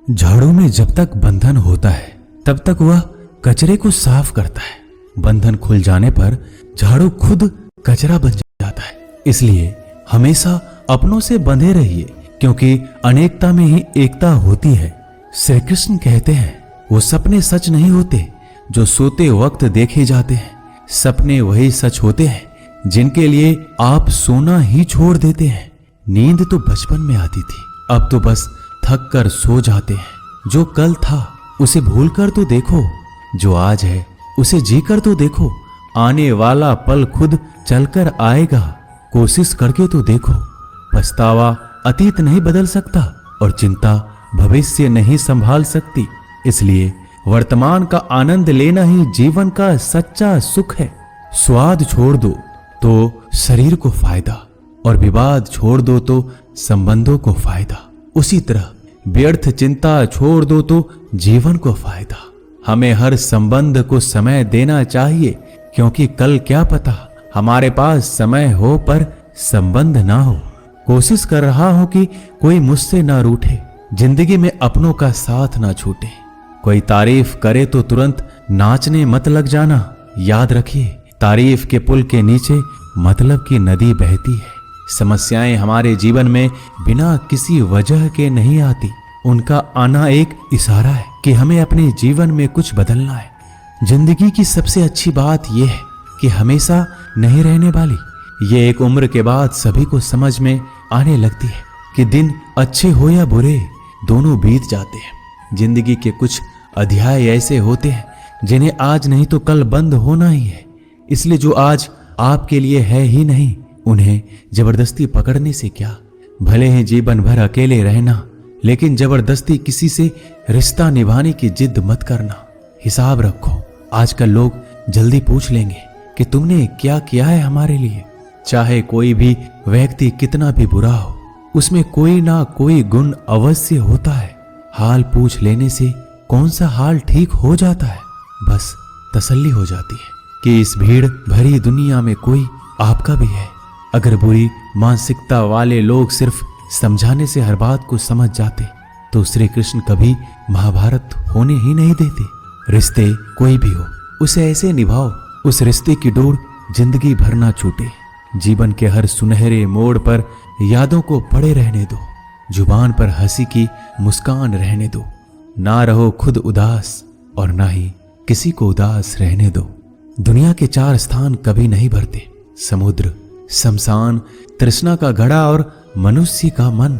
झाड़ू में जब तक बंधन होता है तब तक वह कचरे को साफ करता है। बंधन खुल जाने पर झाड़ू खुद कचरा बन जाता है। इसलिए हमेशा अपनों से बंधे रहिए, क्योंकि अनेकता में ही एकता होती है। श्री कृष्ण कहते हैं, वो सपने सच नहीं होते जो सोते वक्त देखे जाते हैं। सपने वही सच होते हैं जिनके लिए आप सोना ही छोड़ देते हैं। नींद तो बचपन में आती थी, अब तो बस थक कर सो जाते हैं। जो कल था उसे भूल कर तो देखो, जो आज है उसे जी कर तो देखो। आने वाला पल खुद चलकर आएगा, कोशिश करके तो देखो। पछतावा अतीत नहीं बदल सकता और चिंता भविष्य नहीं संभाल सकती। इसलिए वर्तमान का आनंद लेना ही जीवन का सच्चा सुख है। स्वाद छोड़ दो तो शरीर को फायदा, और विवाद छोड़ दो तो संबंधों को फायदा। उसी तरह व्यर्थ चिंता छोड़ दो तो जीवन को फायदा। हमें हर संबंध को समय देना चाहिए, क्योंकि कल क्या पता हमारे पास समय हो पर संबंध ना हो। कोशिश कर रहा हूं कि कोई मुझसे ना रूठे, जिंदगी में अपनों का साथ ना छूटे। कोई तारीफ करे तो तुरंत नाचने मत लग जाना। याद रखिए, तारीफ के पुल के नीचे मतलब की नदी बहती है। समस्याएं हमारे जीवन में बिना किसी वजह के नहीं आती। उनका आना एक इशारा है कि हमें अपने जीवन में कुछ बदलना है। जिंदगी की सबसे अच्छी बात यह है कि हमेशा नहीं रहने वाली। ये एक उम्र के बाद सभी को समझ में आने लगती है कि दिन अच्छे हो या बुरे, दोनों बीत जाते हैं। जिंदगी के कुछ अध्याय ऐसे होते हैं जिन्हें आज नहीं तो कल बंद होना ही है। इसलिए जो आज आपके लिए है ही नहीं, उन्हें जबरदस्ती पकड़ने से क्या। भले ही जीवन भर अकेले रहना, लेकिन जबरदस्ती किसी से रिश्ता निभाने की जिद मत करना। हिसाब रखो, आजकल लोग जल्दी पूछ लेंगे कि तुमने क्या किया है हमारे लिए। चाहे कोई भी व्यक्ति कितना भी बुरा हो, उसमें कोई ना कोई गुण अवश्य होता है। हाल पूछ लेने से कौन सा हाल ठीक हो जाता है। बस तसल्ली हो जाती है कि इस भीड़ भरी दुनिया में कोई आपका भी है। अगर बुरी मानसिकता वाले लोग सिर्फ समझाने से हर बात को समझ जाते तो श्री कृष्ण कभी महाभारत होने ही नहीं देते। रिश्ते कोई भी हो, उसे ऐसे निभाओ उस रिश्ते की डोर जिंदगी भर ना छूटे। जीवन के हर सुनहरे मोड़ पर यादों को पड़े रहने दो। जुबान पर हंसी की मुस्कान रहने दो। ना रहो खुद उदास और ना ही किसी को उदास रहने दो। दुनिया के 4 स्थान कभी नहीं भरते, समुद्र, शमशान, तृष्णा का घड़ा और मनुष्य का मन।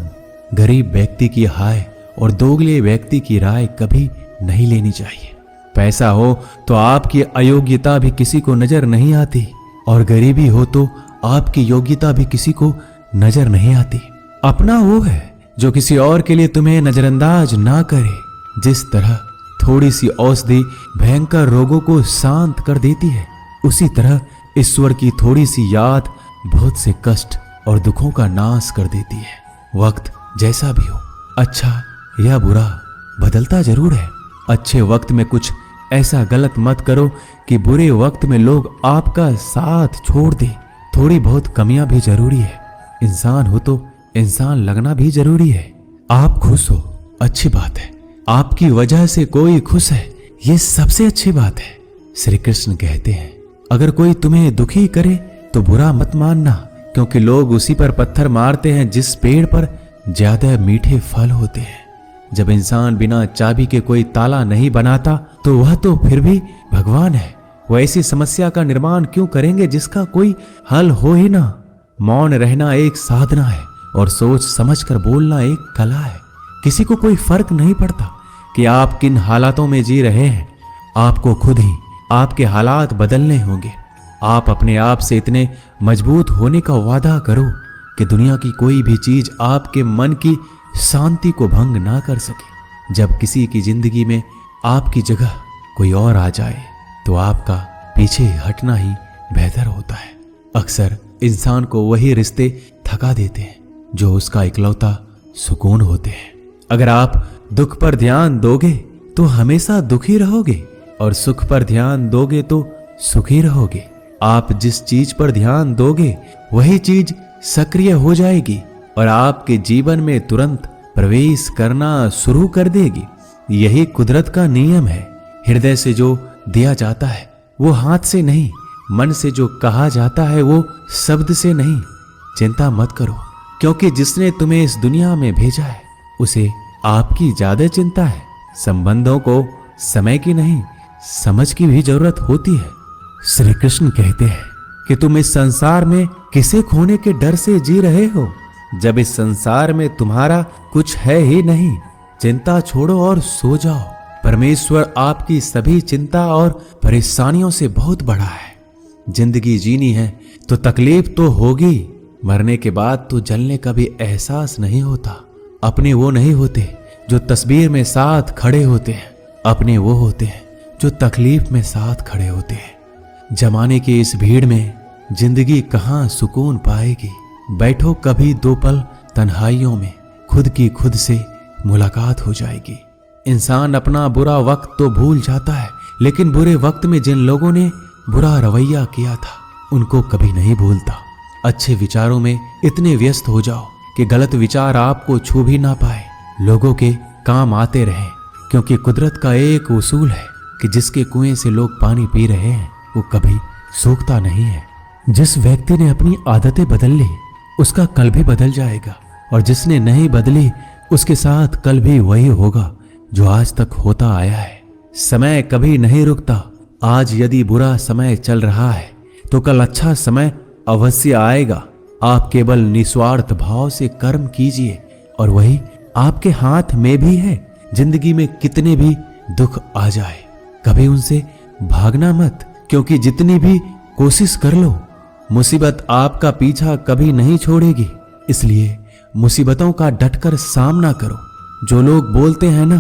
गरीब व्यक्ति की हाय और दोगले व्यक्ति की राय कभी नहीं लेनी चाहिए। पैसा हो तो आपकी अयोग्यता भी किसी को नजर नहीं आती, और गरीबी हो तो आपकी योग्यता भी किसी को नजर नहीं आती। अपना वो है जो किसी और के लिए तुम्हें नजरअंदाज ना करे। जिस तरह थोड़ी सी औषधि भयंकर रोगों को शांत कर देती है, उसी तरह ईश्वर की थोड़ी सी याद बहुत से कष्ट और दुखों का नाश कर देती है। वक्त जैसा भी हो, अच्छा या बुरा, बदलता जरूर है। अच्छे वक्त में कुछ ऐसा गलत मत करो कि बुरे वक्त में लोग आपका साथ छोड़ दे। थोड़ी बहुत कमियां भी जरूरी है। इंसान हो तो इंसान लगना भी जरूरी है। आप खुश हो, अच्छी बात है। आपकी वजह से कोई खुश है, ये सबसे अच्छी बात है। श्री कृष्ण कहते हैं, अगर कोई तुम्हें दुखी करे तो बुरा मत मानना, क्योंकि लोग उसी पर पत्थर मारते हैं जिस पेड़ पर ज्यादा मीठे फल होते हैं। जब इंसान बिना चाबी के कोई ताला नहीं बनाता तो वह तो फिर भी भगवान है। वो ऐसी समस्या का निर्माण क्यों करेंगे जिसका कोई हल हो ही ना। मौन रहना एक साधना है और सोच समझकर बोलना एक कला है। किसी को कोई फर्क नहीं पड़ता कि आप किन हालातों में जी रहे हैं। आपको खुद ही आपके हालात बदलने होंगे। आप अपने आप से इतने मजबूत होने का वादा करो कि दुनिया की कोई भी चीज आपके मन की शांति को भंग ना कर सके। जब किसी की जिंदगी में आपकी जगह कोई और आ जाए तो आपका पीछे हटना ही बेहतर होता है। अक्सर इंसान को वही रिश्ते थका देते हैं जो उसका इकलौता सुकून होते हैं। अगर आप दुख पर ध्यान दोगे तो हमेशा दुखी रहोगे, और सुख पर ध्यान दोगे तो सुखी रहोगे। आप जिस चीज पर ध्यान दोगे वही चीज सक्रिय हो जाएगी और आपके जीवन में तुरंत प्रवेश करना शुरू कर देगी। यही कुदरत का नियम है। हृदय से जो दिया जाता है वो हाथ से नहीं, मन से जो कहा जाता है वो शब्द से नहीं। चिंता मत करो, क्योंकि जिसने तुम्हें इस दुनिया में भेजा है उसे आपकी ज्यादा चिंता है। संबंधों को समय की नहीं, समझ की भी जरूरत होती है। श्री कृष्ण कहते हैं कि तुम इस संसार में किसे खोने के डर से जी रहे हो, जब इस संसार में तुम्हारा कुछ है ही नहीं। चिंता छोड़ो और सो जाओ। परमेश्वर आपकी सभी चिंता और परेशानियों से बहुत बड़ा है। जिंदगी जीनी है तो तकलीफ तो होगी। मरने के बाद तो जलने का भी एहसास नहीं होता। अपने वो नहीं होते जो तस्वीर में साथ खड़े होते हैं, अपने वो होते हैं जो तकलीफ में साथ खड़े होते हैं। जमाने की इस भीड़ में जिंदगी कहाँ सुकून पाएगी। बैठो कभी दो पल तन्हाइयों में, खुद की खुद से मुलाकात हो जाएगी। इंसान अपना बुरा वक्त तो भूल जाता है, लेकिन बुरे वक्त में जिन लोगों ने बुरा रवैया किया था उनको कभी नहीं भूलता। अच्छे विचारों में इतने व्यस्त हो जाओ कि गलत विचार आपको छू भी ना पाए। लोगों के काम आते रहें, क्योंकि कुदरत का एक उसूल है कि जिसके कुएं से लोग पानी पी रहे हैं वो कभी सूखता नहीं है। जिस व्यक्ति ने अपनी आदतें बदल ली उसका कल भी बदल जाएगा, और जिसने नहीं बदली उसके साथ कल भी वही होगा जो आज तक होता आया है। समय कभी नहीं रुकता। आज यदि बुरा समय चल रहा है तो कल अच्छा समय अवश्य आएगा। आप केवल निस्वार्थ भाव से कर्म कीजिए और वही आपके हाथ में भी है। जिंदगी में कितने भी दुख आ जाए कभी उनसे भागना मत, क्योंकि जितनी भी कोशिश कर लो मुसीबत आपका पीछा कभी नहीं छोड़ेगी। इसलिए मुसीबतों का डटकर सामना करो। जो लोग बोलते हैं ना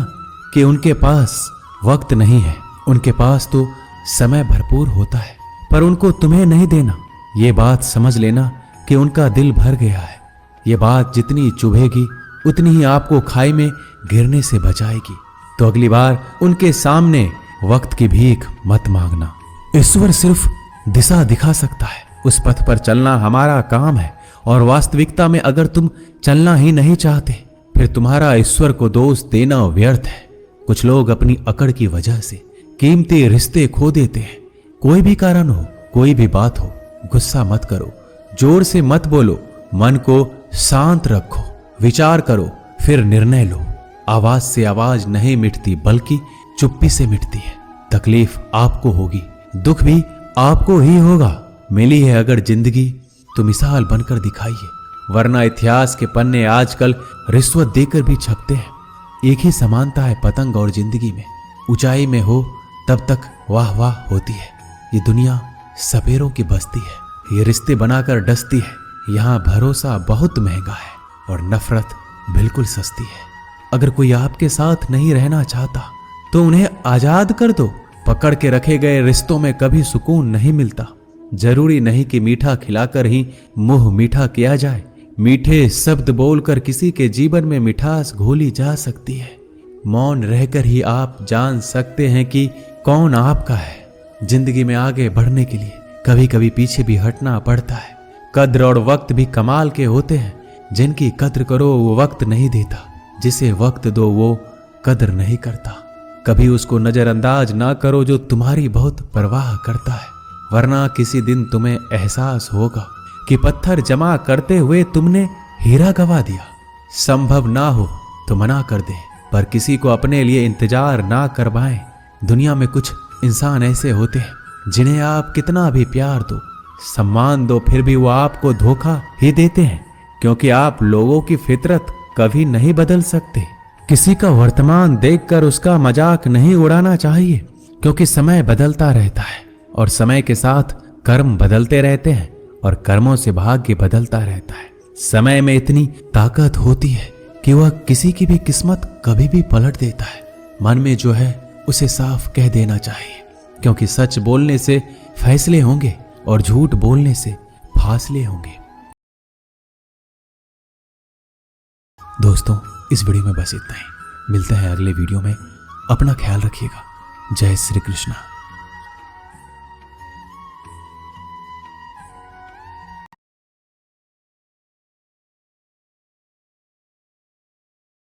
कि उनके पास वक्त नहीं है, उनके पास तो समय भरपूर होता है, पर उनको तुम्हें नहीं देना। ये बात समझ लेना कि उनका दिल भर गया है। ये बात जितनी चुभेगी उतनी ही आपको खाई में गिरने से बचाएगी। तो अगली बार उनके सामने वक्त की भीख मत मांगना। ईश्वर सिर्फ दिशा दिखा सकता है, उस पथ पर चलना हमारा काम है। और वास्तविकता में अगर तुम चलना ही नहीं चाहते फिर तुम्हारा ईश्वर को दोष देना व्यर्थ है। कुछ लोग अपनी अकड़ की वजह से कीमती रिश्ते खो देते हैं। कोई भी कारण हो, कोई भी बात हो, गुस्सा मत करो, जोर से मत बोलो, मन को शांत रखो, विचार करो, फिर निर्णय लो। आवाज से आवाज नहीं मिटती बल्कि चुप्पी से मिटती है। तकलीफ आपको होगी, दुख भी आपको ही होगा। मिली है अगर जिंदगी तो मिसाल बनकर दिखाइए, वरना इतिहास के पन्ने आजकल रिश्वत देकर भी छपते हैं। एक ही समानता है पतंग और जिंदगी में। ऊंचाई में हो तब तक वाह वाह होती है। ये दुनिया सपेरों की बस्ती है, ये रिश्ते बनाकर डसती है। यहाँ भरोसा बहुत महंगा है और नफरत बिल्कुल सस्ती है। अगर कोई आपके साथ नहीं रहना चाहता तो उन्हें आजाद कर दो। पकड़ के रखे गए रिश्तों में कभी सुकून नहीं मिलता। जरूरी नहीं कि मीठा खिलाकर ही मुंह मीठा किया जाए। मीठे शब्द बोलकर किसी के जीवन में मिठास घोली जा सकती है। मौन रहकर ही आप जान सकते हैं कि कौन आपका है। जिंदगी में आगे बढ़ने के लिए कभी कभी पीछे भी हटना पड़ता है। कद्र और वक्त भी कमाल के होते हैं। जिनकी कद्र करो वो वक्त नहीं देता, जिसे वक्त दो वो कद्र नहीं करता। कभी उसको नजरअंदाज ना करो जो तुम्हारी बहुत परवाह करता है, वरना किसी दिन तुम्हें एहसास होगा कि पत्थर जमा करते हुए तुमने हीरा गवा दिया। संभव ना हो तो मना कर दे, पर किसी को अपने लिए इंतजार ना करवाएं। दुनिया में कुछ इंसान ऐसे होते हैं जिन्हें आप कितना भी प्यार दो, सम्मान दो, फिर भी वो आपको धोखा ही देते हैं, क्योंकि आप लोगों की फितरत कभी नहीं बदल सकते। किसी का वर्तमान देखकर उसका मजाक नहीं उड़ाना चाहिए, क्योंकि समय बदलता रहता है और समय के साथ कर्म बदलते रहते हैं और कर्मों से भाग्य बदलता रहता है। समय में इतनी ताकत होती है कि वह किसी की भी किस्मत कभी भी पलट देता है। मन में जो है उसे साफ कह देना चाहिए, क्योंकि सच बोलने से फैसले होंगे और झूठ बोलने से फासले होंगे। दोस्तों, इस वीडियो में बस इतना ही। मिलते हैं अगले वीडियो में। अपना ख्याल रखिएगा। जय श्री कृष्ण।